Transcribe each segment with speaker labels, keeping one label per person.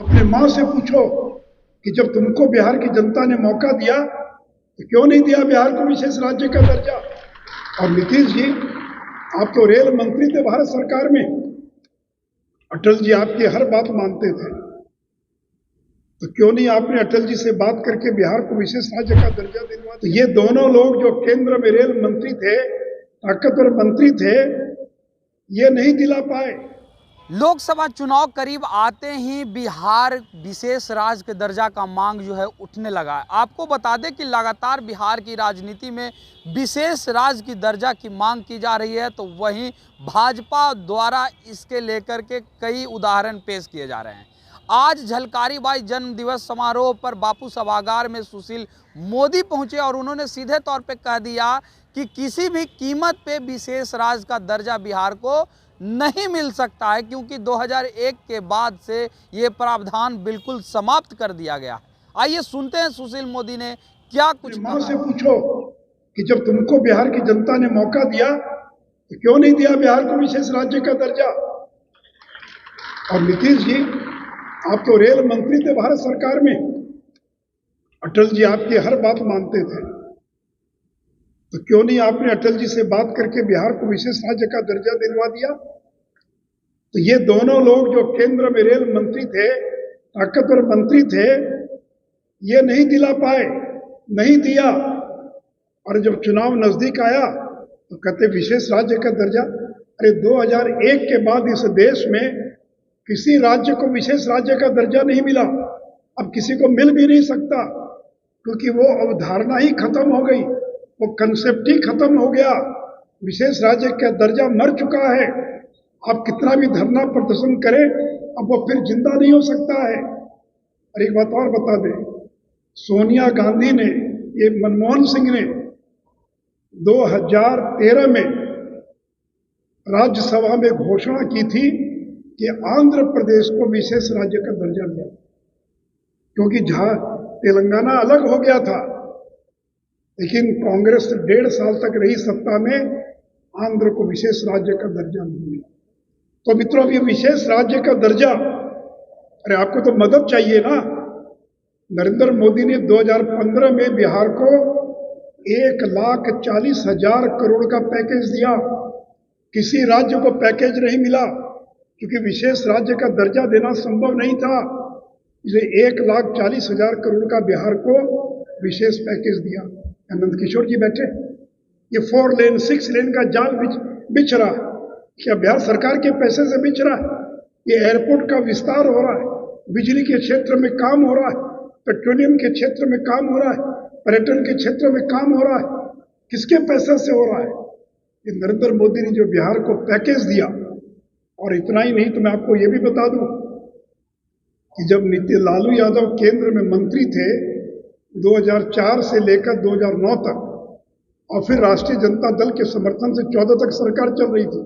Speaker 1: अपने माँ से पूछो कि जब तुमको बिहार की जनता ने मौका दिया तो क्यों नहीं दिया बिहार को विशेष राज्य का दर्जा। और नीतीश जी, आप तो रेल मंत्री थे भारत सरकार में, अटल जी आपकी हर बात मानते थे, तो क्यों नहीं आपने अटल जी से बात करके बिहार को विशेष राज्य का दर्जा दिलवा। तो ये दोनों लोग जो केंद्र में रेल मंत्री थे, ताकतवर मंत्री थे, ये नहीं दिला पाए।
Speaker 2: लोकसभा चुनाव करीब आते ही बिहार विशेष राज्य के दर्जा का मांग जो है उठने लगा है। आपको बता दें कि लगातार बिहार की राजनीति में विशेष राज्य की दर्जा की मांग की जा रही है, तो वहीं भाजपा द्वारा इसके लेकर के कई उदाहरण पेश किए जा रहे हैं। आज झलकारी बाई जन्म दिवस समारोह पर बापू सभागार में सुशील मोदी पहुंचे और उन्होंने सीधे तौर पे कह दिया कि किसी भी कीमत पे विशेष राज्य का दर्जा बिहार को नहीं मिल सकता है, क्योंकि 2001 के बाद से ये प्रावधान बिल्कुल समाप्त कर दिया गया। आइए सुनते हैं सुशील मोदी ने क्या कुछ
Speaker 1: माँ से पूछो कि जब तुमको बिहार की जनता ने मौका दिया तो क्यों नहीं दिया बिहार को विशेष राज्य का दर्जा। और नीतीश जी, आप तो रेल मंत्री थे भारत सरकार में, अटल जी आपकी हर बात मानते थे, तो क्यों नहीं आपने अटल जी से बात करके बिहार को विशेष राज्य का दर्जा दिलवा दिया। तो ये दोनों लोग जो केंद्र में रेल मंत्री थे, ताकतवर मंत्री थे, ये नहीं दिला पाए, नहीं दिया। और जब चुनाव नजदीक आया तो कहते विशेष राज्य का दर्जा। अरे 2001 के बाद इस देश में किसी राज्य को विशेष राज्य का दर्जा नहीं मिला, अब किसी को मिल भी नहीं सकता, क्योंकि वो अवधारणा ही खत्म हो गई, वो कंसेप्ट ही खत्म हो गया। विशेष राज्य का दर्जा मर चुका है। आप कितना भी धरना प्रदर्शन करें, अब वो फिर जिंदा नहीं हो सकता है। और एक बात और बता दें, सोनिया गांधी ने, ये मनमोहन सिंह ने 2013 में राज्यसभा में घोषणा की थी कि आंध्र प्रदेश को विशेष राज्य का दर्जा दिया, क्योंकि जहां तेलंगाना अलग हो गया था, लेकिन कांग्रेस 1.5 साल तक रही सत्ता में, आंध्र को विशेष राज्य का दर्जा नहीं मिला। तो मित्रों, अब ये विशेष राज्य का दर्जा, अरे आपको तो मदद चाहिए ना। नरेंद्र मोदी ने 2015 में बिहार को 1,40,000 करोड़ का पैकेज दिया। किसी राज्य को पैकेज नहीं मिला, क्योंकि विशेष राज्य का दर्जा देना संभव नहीं था, इसलिए 1,40,000 करोड़ का बिहार को विशेष पैकेज दिया। नंद किशोर जी बैठे, ये 4 लेन 6 लेन का जाल बिछ रहा है, क्या बिहार सरकार के पैसे से बिछ रहा है? ये एयरपोर्ट का विस्तार हो रहा है, बिजली के क्षेत्र में काम हो रहा है, पेट्रोलियम के क्षेत्र में काम हो रहा है, पर्यटन के क्षेत्र में काम हो रहा है, किसके पैसे से हो रहा है? ये नरेंद्र मोदी ने जो बिहार को पैकेज दिया। और इतना ही नहीं, तो मैं आपको ये भी बता दूं कि जब लालू यादव केंद्र में मंत्री थे 2004 से लेकर 2009 तक, और फिर राष्ट्रीय जनता दल के समर्थन से 14 तक सरकार चल रही थी,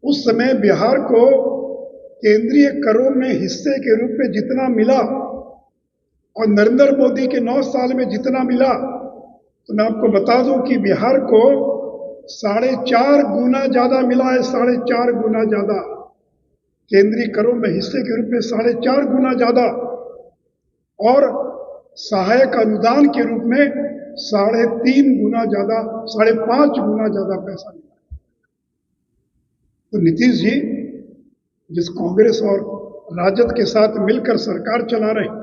Speaker 1: उस समय बिहार को केंद्रीय करों में हिस्से के रूप में जितना मिला और नरेंद्र मोदी के 9 साल में जितना मिला, तो मैं आपको बता दूं कि बिहार को 4.5 गुना ज्यादा मिला है, 4.5 गुना ज्यादा। केंद्रीय करों में हिस्से के रूप में 4.5 गुना ज्यादा, और सहायक अनुदान के रूप में 3.5 गुना ज्यादा, 5.5 गुना ज्यादा पैसा मिला। तो नीतीश जी, जिस कांग्रेस और राजद के साथ मिलकर सरकार चला रहे,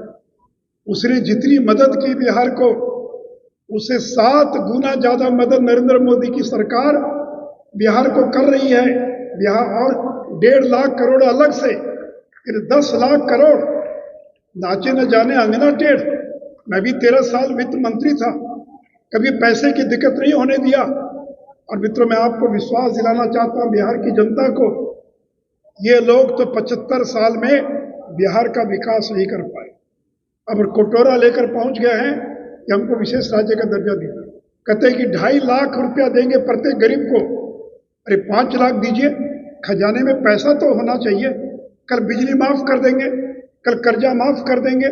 Speaker 1: उसने जितनी मदद की बिहार को, उसे 7 गुना ज्यादा मदद नरेंद्र मोदी की सरकार बिहार को कर रही है। बिहार और 1.5 लाख करोड़ अलग से, फिर 10 लाख करोड़ नाचे न जाने अंगना टेढ़। मैं भी 13 साल वित्त मंत्री था, कभी पैसे की दिक्कत नहीं होने दिया। और मित्रों, मैं आपको विश्वास दिलाना चाहता हूं बिहार की जनता को, ये लोग तो 75 साल में बिहार का विकास नहीं कर पाए, अब कटोरा लेकर पहुंच गए हैं कि हमको विशेष राज्य का दर्जा दिया। कहते हैं कि 2.5 लाख रुपया देंगे प्रत्येक गरीब को। अरे 5 लाख दीजिए, खजाने में पैसा तो होना चाहिए। कल बिजली माफ कर देंगे, कल कर्जा माफ कर देंगे,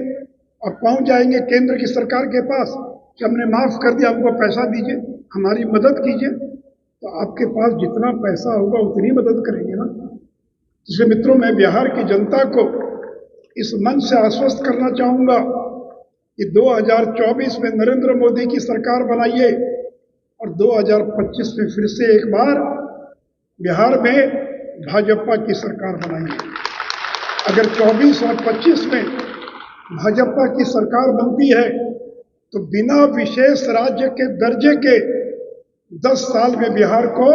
Speaker 1: और पहुंच जाएंगे केंद्र की सरकार के पास कि हमने माफ कर दिया, हमको पैसा दीजिए, हमारी मदद कीजिए। तो आपके पास जितना पैसा होगा उतनी मदद करेंगे ना। इसलिए मित्रों, मैं बिहार की जनता को इस मंच से आश्वस्त करना चाहूंगा कि 2024 में नरेंद्र मोदी की सरकार बनाइए और 2025 में फिर से एक बार बिहार में भाजपा की सरकार बनाइए। अगर 24 और 25 में भाजपा की सरकार बनती है तो बिना विशेष राज्य के दर्जे के 10 साल में बिहार को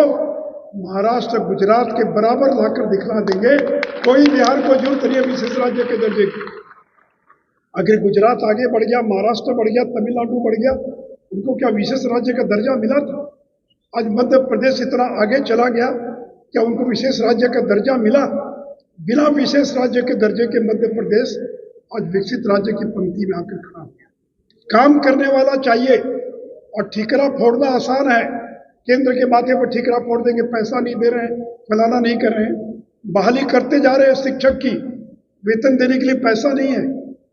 Speaker 1: महाराष्ट्र गुजरात के बराबर लाकर दिखला देंगे। कोई बिहार को जरूरत नहीं है विशेष राज्य के दर्जे की। अगर गुजरात आगे बढ़ गया, महाराष्ट्र बढ़ गया, तमिलनाडु बढ़ गया, उनको क्या विशेष राज्य का दर्जा मिला था? आज मध्य प्रदेश इतना आगे चला गया, क्या उनको विशेष राज्य का दर्जा मिला? बिना विशेष राज्य के दर्जे के मध्य प्रदेश आज विकसित राज्य की पंक्ति में आकर खड़ा हो गया। काम करने वाला चाहिए और ठीकरा फोड़ना आसान है। केंद्र के माथे पर ठीकरा फोड़ देंगे, पैसा नहीं दे रहे हैं, फलाना नहीं कर रहे हैं। बहाली करते जा रहे हैं शिक्षक की, वेतन देने के लिए पैसा नहीं है।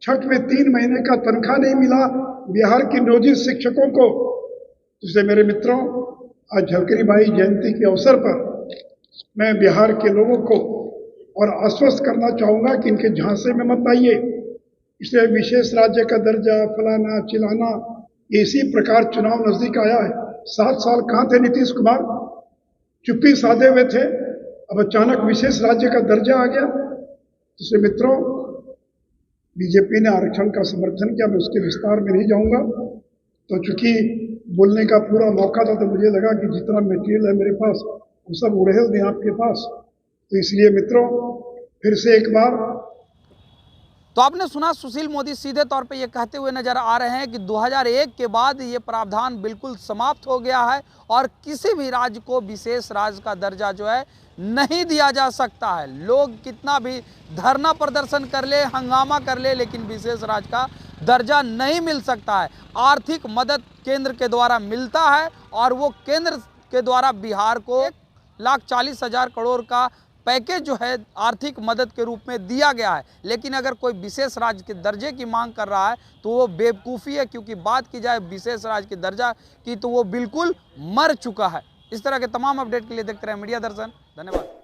Speaker 1: छठ में 3 महीने का तनख्वाह नहीं मिला बिहार की नियोजित शिक्षकों को। इसलिए मेरे मित्रों, आज झलकरी बाई जयंती के अवसर पर मैं बिहार के लोगों को और आश्वस्त करना चाहूंगा कि इनके झांसे में मत आइए। इसलिए विशेष राज्य का दर्जा, फलाना चिलाना, इसी प्रकार चुनाव नजदीक आया है। 7 साल कहाँ थे नीतीश कुमार? चुप्पी साधे हुए थे, अब अचानक विशेष राज्य का दर्जा आ गया। इसलिए मित्रों, बीजेपी ने आरक्षण का समर्थन किया, मैं उसके विस्तार में नहीं जाऊंगा। तो चूंकि बोलने का पूरा मौका था तो मुझे लगा कि जितना मटेरियल है मेरे पास वो सब उड़ेल दें आपके पास। तो इसलिए मित्रों, फिर से एक बार
Speaker 2: तो आपने सुना, सुशील मोदी सीधे तौर पे ये कहते हुए नजर आ रहे हैं कि 2001 के बाद ये प्रावधान बिल्कुल समाप्त हो गया है और किसी भी राज्य को विशेष राज्य का दर्जा जो है नहीं दिया जा सकता है। लोग कितना भी धरना प्रदर्शन कर ले, हंगामा कर ले, लेकिन विशेष राज्य का दर्जा नहीं मिल सकता है। आर्थिक मदद केंद्र के द्वारा मिलता है और वो केंद्र के द्वारा बिहार को 1,40,000 करोड़ का पैकेज जो है आर्थिक मदद के रूप में दिया गया है। लेकिन अगर कोई विशेष राज्य के दर्जे की मांग कर रहा है तो वो बेवकूफ़ी है, क्योंकि बात की जाए विशेष राज्य के दर्जा की तो वो बिल्कुल मर चुका है। इस तरह के तमाम अपडेट के लिए देखते रहे मीडिया दर्शन। धन्यवाद।